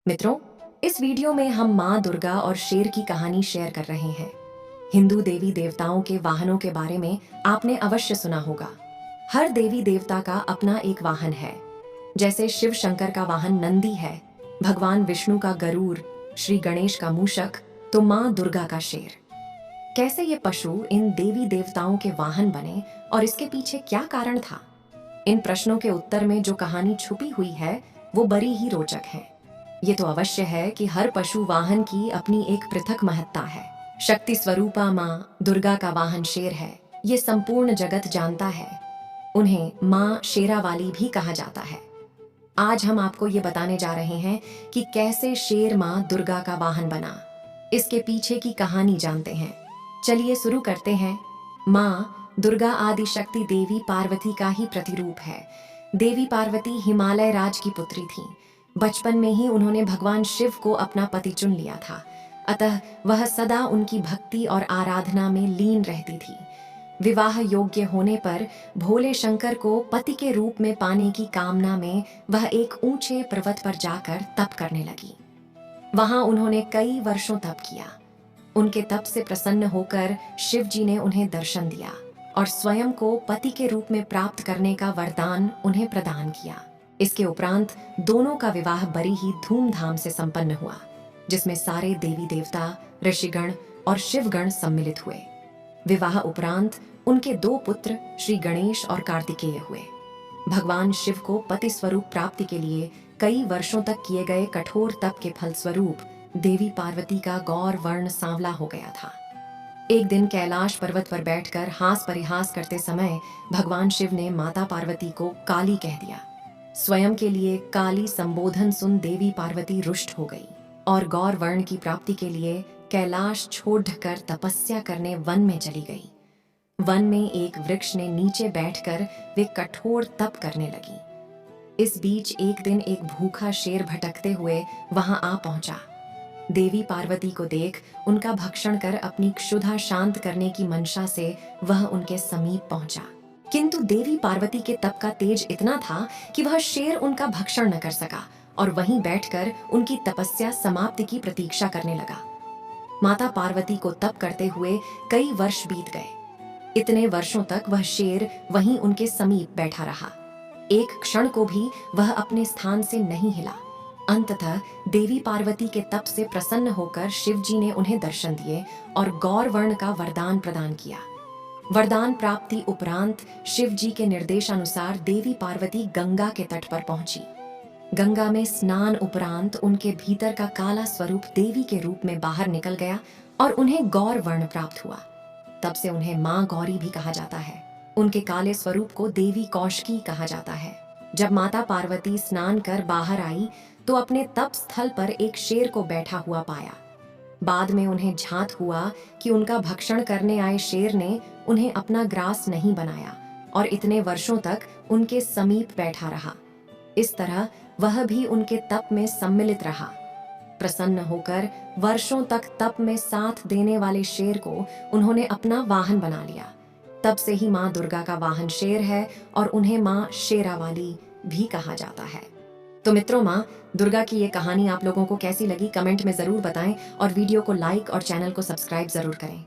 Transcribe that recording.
मित्रों, इस वीडियो में हम माँ दुर्गा और शेर की कहानी शेयर कर रहे हैं। हिंदू देवी देवताओं के वाहनों के बारे में आपने अवश्य सुना होगा। हर देवी देवता का अपना एक वाहन है। जैसे शिव शंकर का वाहन नंदी है, भगवान विष्णु का गरुड़, श्री गणेश का मूषक, तो माँ दुर्गा का शेर। कैसे ये पशु इन देवी देवताओं के वाहन बने और इसके पीछे क्या कारण था? इन प्रश्नों के उत्तर में जो कहानी छुपी हुई है वो बड़ी ही रोचक है। ये तो अवश्य है कि हर पशु वाहन की अपनी एक पृथक महत्ता है। शक्ति स्वरूपा माँ दुर्गा का वाहन शेर है, ये संपूर्ण जगत जानता है। उन्हें माँ शेरावाली भी कहा जाता है। आज हम आपको ये बताने जा रहे हैं कि कैसे शेर माँ दुर्गा का वाहन बना। इसके पीछे की कहानी जानते हैं। चलिए शुरू करते हैं। माँ दुर्गा आदि शक्ति देवी पार्वती का ही प्रतिरूप है। देवी पार्वती हिमालय राज की पुत्री थीं। बचपन में ही उन्होंने भगवान शिव को अपना पति चुन लिया था, अतः वह सदा उनकी भक्ति और आराधना में लीन रहती थी। विवाह योग्य होने पर भोले शंकर को पति के रूप में पाने की कामना में वह एक ऊंचे पर्वत पर जाकर तप करने लगी। वहां उन्होंने कई वर्षों तप किया। उनके तप से प्रसन्न होकर शिव जी ने उन्हें दर्शन दिया और स्वयं को पति के रूप में प्राप्त करने का वरदान उन्हें प्रदान किया। इसके उपरांत दोनों का विवाह बड़ी ही धूमधाम से संपन्न हुआ, जिसमें सारे देवी देवता, ऋषिगण और शिवगण सम्मिलित हुए। विवाह उपरांत उनके 2 पुत्र श्री गणेश और कार्तिकेय हुए। भगवान शिव को पति स्वरूप प्राप्ति के लिए कई वर्षों तक किए गए कठोर तप के फलस्वरूप देवी पार्वती का गौर वर्ण सांवला हो गया था। एक दिन कैलाश पर्वत पर बैठकर हास परिहास करते समय भगवान शिव ने माता पार्वती को काली कह दिया। स्वयं के लिए काली संबोधन सुन देवी पार्वती रुष्ट हो गई और गौर वर्ण की प्राप्ति के लिए कैलाश छोड़कर तपस्या करने वन में चली गई। वन में एक वृक्ष ने नीचे बैठकर वे कठोर तप करने लगी। इस बीच एक दिन एक भूखा शेर भटकते हुए वहां आ पहुंचा। देवी पार्वती को देख उनका भक्षण कर अपनी क्षुधा शांत करने की मंशा से वह उनके समीप पहुंचा, किंतु देवी पार्वती के तप का तेज इतना था कि वह शेर उनका भक्षण न कर सका और वहीं बैठकर उनकी तपस्या समाप्ति की प्रतीक्षा करने लगा। माता पार्वती को तप करते हुए कई वर्ष बीत गए। इतने वर्षों तक वह शेर वहीं उनके समीप बैठा रहा। एक क्षण को भी वह अपने स्थान से नहीं हिला। अंततः देवी पार्वती के तप से प्रसन्न होकर शिव जी ने उन्हें दर्शन दिए और गौर वर्ण का वरदान प्रदान किया। वरदान प्राप्ति उपरांत शिव जी के निर्देशानुसार देवी पार्वती गंगा के तट पर पहुंची। गंगा में स्नान उपरांत उनके भीतर का काला स्वरूप देवी के रूप में बाहर निकल गया और उन्हें गौर वर्ण प्राप्त हुआ। तब से उन्हें मां गौरी भी कहा जाता है। उनके काले स्वरूप को देवी कौशकी कहा जाता है। जब माता पार्वती स्नान कर बाहर आई तो अपने तप स्थल पर एक शेर को बैठा हुआ पाया। बाद में उन्हें झांत हुआ कि उनका भक्षण करने आए शेर ने उन्हें अपना ग्रास नहीं बनाया और इतने वर्षों तक उनके समीप बैठा रहा। इस तरह वह भी उनके तप में सम्मिलित रहा। प्रसन्न होकर वर्षों तक तप में साथ देने वाले शेर को उन्होंने अपना वाहन बना लिया। तब से ही माँ दुर्गा का वाहन शेर है और उन्हें माँ शेरावाली भी कहा जाता है। तो मित्रों, माँ दुर्गा की ये कहानी आप लोगों को कैसी लगी कमेंट में जरूर बताएं और वीडियो को लाइक और चैनल को सब्सक्राइब जरूर करें।